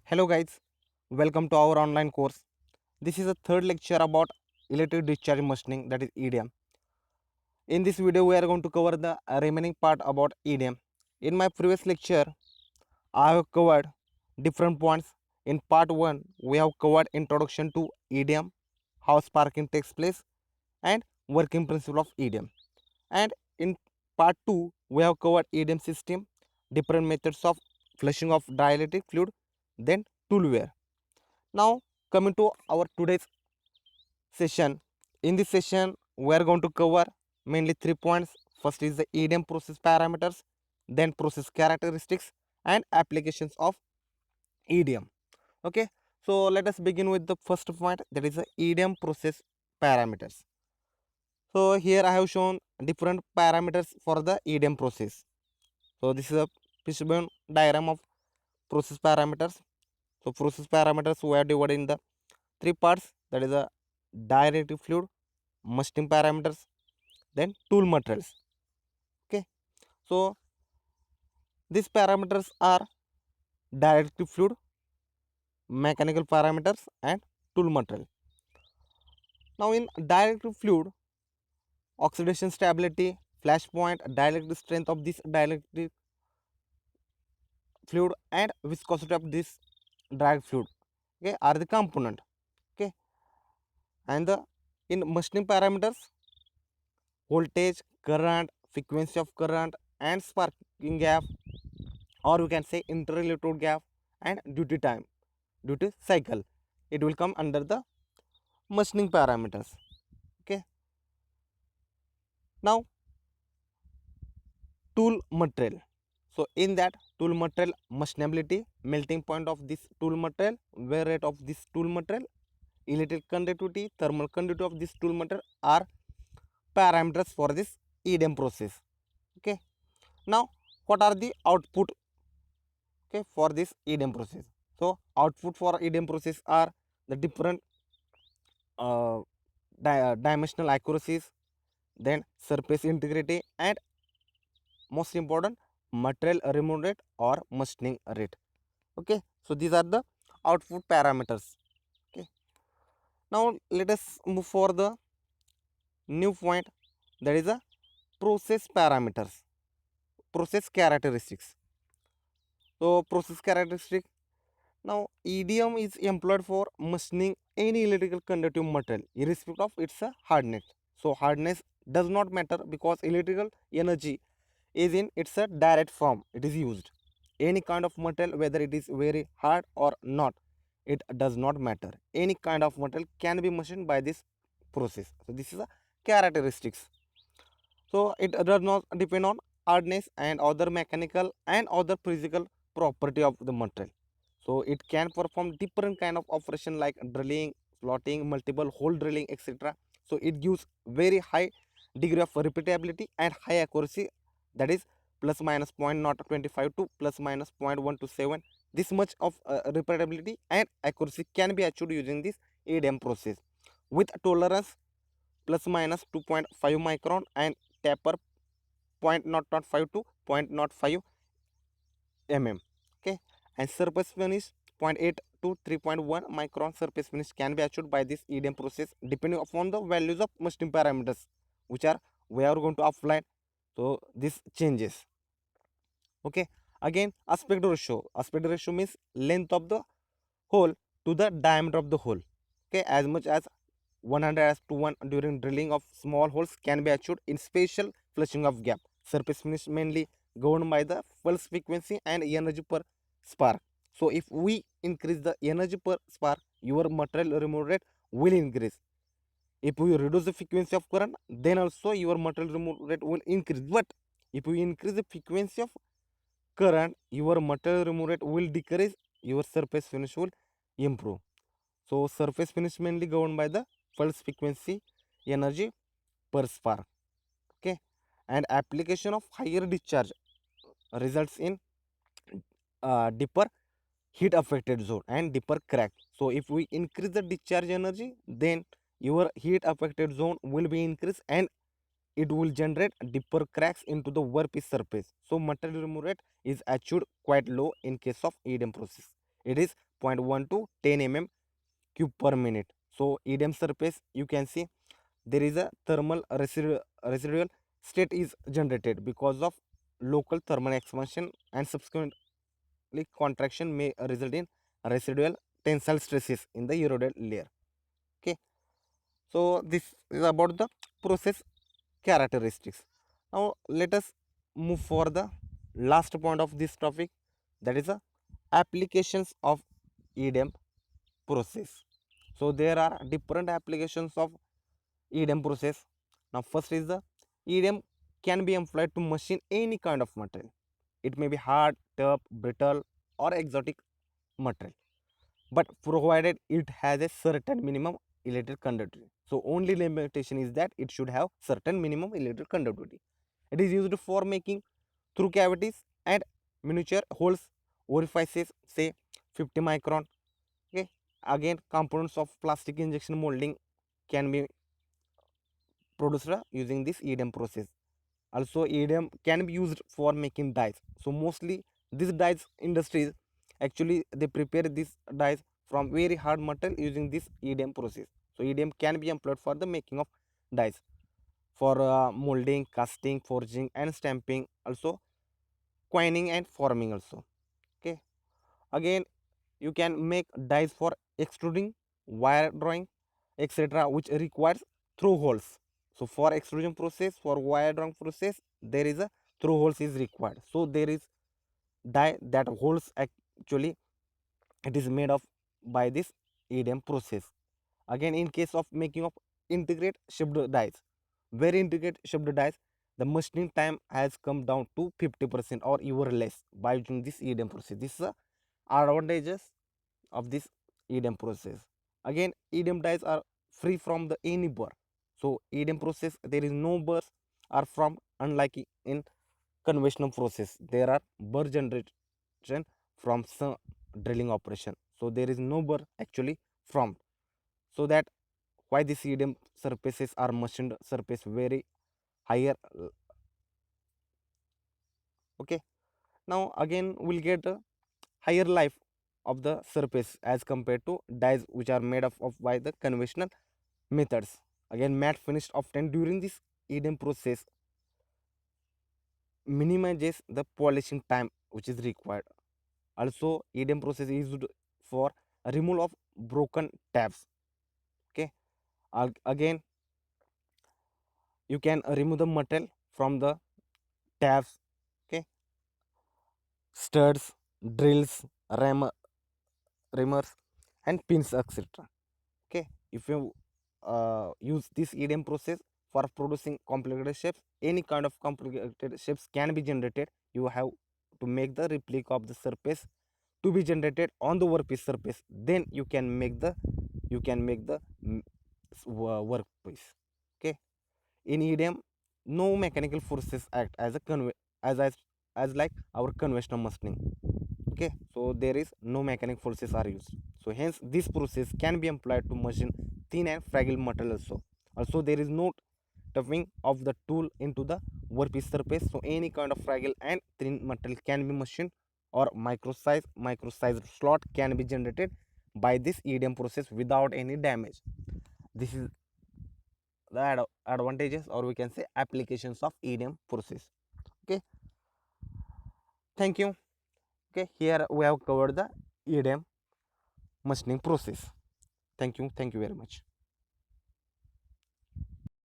Hello guys, welcome to our online course. This is the third lecture about electric discharge machining, that is EDM. In this video we are going to cover the remaining part about EDM. In my previous lecture I have covered different points. In part 1 we have covered introduction to EDM, how sparking takes place and working principle of EDM. And in part 2 we have covered EDM system, different methods of flushing of dielectric fluid, then tool wear. Now coming to our today's session. In this session we are going to cover mainly 3 points. First is the EDM process parameters, then process characteristics and applications of EDM. Okay, so let us begin with the first point, that is the EDM process parameters. So here I have shown different parameters for the EDM process. So this is a fishbone diagram of process parameters. So process parameters we are divided in the three parts, that is the dielectric fluid, machining parameters, then tool materials. Okay, so these parameters are dielectric fluid, mechanical parameters and tool material. Now in dielectric fluid, oxidation stability, flash point, dielectric strength of this dielectric fluid and viscosity of this dielectric fluid, okay, are the component. Okay, and the in machining parameters, voltage, current, frequency of current and sparking gap, or you can say interrelated gap and duty time, duty cycle, it will come under the machining parameters. Okay, now tool material. So in that tool material, machinability, melting point of this tool material, wear rate of this tool material, electric conductivity, thermal conductivity of this tool material are parameters for this EDM process. Okay, now what are the output, okay, for this EDM process? So output for EDM process are the different uh, dimensional accuracies, then surface integrity and most important material removal rate or machining rate. Okay, so these are the output parameters. Okay, now let us move for the new point, that is the process parameters, process characteristics. So process characteristic, now EDM is employed for machining any electrical conductive material irrespective of its hardness. So hardness does not matter because electrical energy is in its direct form, it is used. Any kind of material, whether it is very hard or not, it does not matter. Any kind of material can be machined by this process. So this is a characteristics. So it does not depend on hardness and other mechanical and other physical property of the material. So it can perform different kind of operation like drilling, slotting, multiple hole drilling, etc. So it gives very high degree of repeatability and high accuracy, that is plus minus 0.025 to plus minus 0.127. This much of repeatability and accuracy can be achieved using this EDM process with tolerance plus minus 2.5 micron and taper 0.005 to 0.05 mm. Okay, and surface finish 0.8 to 3.1 micron surface finish can be achieved by this EDM process depending upon the values of machining parameters which are we are going to apply. So this changes. Okay, again aspect ratio means length of the hole to the diameter of the hole. Okay, as much as 100 as to 1 during drilling of small holes can be achieved in special flushing of gap. Surface finish mainly governed by the pulse frequency and energy per spark. So if we increase the energy per spark, your material removal rate will increase. If we reduce the frequency of current, then also your material removal rate will increase. But if we increase the frequency of current, your material removal rate will decrease, your surface finish will improve. So surface finish mainly governed by the pulse frequency energy per spark. Okay, and application of higher discharge results in deeper heat affected zone and deeper crack. So if we increase the discharge energy, then your heat affected zone will be increased and it will generate deeper cracks into the workpiece surface. So material removal rate is achieved quite low in case of EDM process. It is 0.1 to 10 mm cube per minute. So EDM surface, you can see there is a thermal residual state is generated because of local thermal expansion, and subsequently contraction may result in residual tensile stresses in the eroded layer. Okay, so this is about the process characteristics. Now let us move for the last point of this topic, that is the applications of EDM process. So there are different applications of EDM process. Now first is the EDM can be employed to machine any kind of material. It may be hard, tough, brittle or exotic material, but provided it has a certain minimum electric conductivity. So only limitation is that it should have certain minimum electric conductivity. It is used for making through cavities and miniature holes, orifices, say 50 micron. Okay, again components of plastic injection molding can be produced using this EDM process. Also EDM can be used for making dyes. So mostly these dyes industries, actually they prepare these dyes from very hard material using this EDM process. So EDM can be employed for the making of dyes, for molding, casting, forging and stamping, also coining and forming also. Okay, again you can make dies for extruding, wire drawing, etc., which requires through holes. So for extrusion process, for wire drawing process, there is a through holes is required. So there is die that holes, actually it is made of by this EDM process. Again in case of making of integrate shaped dies, very integrate shaped dies, the machining time has come down to 50% or even less by using this EDM process. This is the advantages of this EDM process. Again EDM dies are free from the any burr. So EDM process there is no burrs are from, unlike in conventional process there are burr generation from some drilling operation. So there is no burr actually from. So that why the EDM surfaces are machined surface very higher. Okay, now again we'll get a higher life of the surface as compared to dyes which are made of by the conventional methods. Again matte finished often during this EDM process minimizes the polishing time which is required. Also EDM process is used for removal of broken tabs. Okay, again you can remove the metal from the tabs. Okay, studs, drills, rammers and pins, etc. Okay, if you use this EDM process for producing complicated shapes, any kind of complicated shapes can be generated. You have to make the replica of the surface to be generated on the workpiece surface, then you can make the workpiece. Okay, in EDM no mechanical forces act as a as as as like our conventional machining. Okay, so there is no mechanical forces are used. So hence this process can be employed to machine thin and fragile metal also. Also there is no toughing of the tool into the workpiece surface. So any kind of fragile and thin metal can be machined, or micro size slot can be generated by this EDM process without any damage. This is the advantages, or we can say applications of EDM process. Okay, thank you. Okay, here we have covered the EDM machining process. Thank you very much.